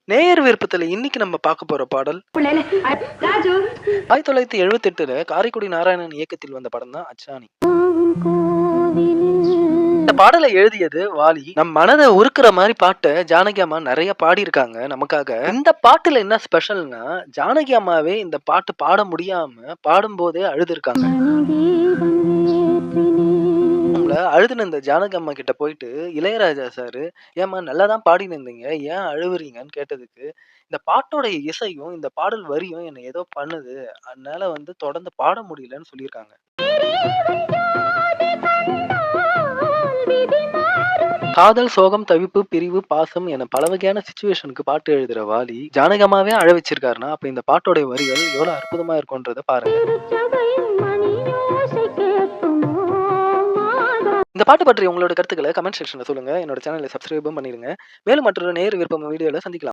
நேயர் விருப்பத்துல இன்னைக்கு நம்ம பார்க்க போற பாடல் 1978 காரைக்குடி நாராயணன் இயக்கத்தில் வந்த படம் தான் அச்சாணி. இந்த பாடலை எழுதியது வாலி. நம் மனதை உருக்குற மாதிரி பாட்டை ஜானகி அம்மா நிறைய பாடியிருக்காங்க நமக்காக. இந்த பாட்டுல என்ன ஸ்பெஷல்னா, ஜானகி அம்மாவே இந்த பாட்டு பாட முடியாம பாடும்போதே அழுதுருக்காங்க. அழுதுன இந்த ஜானகி அம்மா கிட்ட போயிட்டு இளையராஜா சார், ஏம்மா நல்லா தான் பாடின்னு இருந்தீங்க, ஏன் அழுவுறீங்கன்னு கேட்டதுக்கு, இந்த பாட்டோட இசையும் இந்த பாடல் வரியும் என்னை ஏதோ பண்ணுது, அதனால தொடர்ந்து பாட முடியலன்னு சொல்லியிருக்காங்க. காதல், சோகம், தவிப்பு, பிரிவு, பாசம் என பல வகையான சிச்சுவேஷனுக்கு பாட்டு எழுதுற வாலி ஜானகி அம்மாவே அழ வச்சிருக்காருன்னா, அப்ப இந்த பாட்டோட வரிகள் எவ்வளவு அற்புதமா இருக்கும்ன்றத பாருங்க. இந்த பாட்டு பற்றி உங்களோட கருத்துக்களை கமெண்ட் செக்ஷன்ல சொல்லுங்க. என்னோட சேனலை சப்ஸ்கிரைபும் பண்ணிருங்க. மேலும் மற்றொரு நேயர் விருப்பம் வீடியோல சந்திக்கலாம்.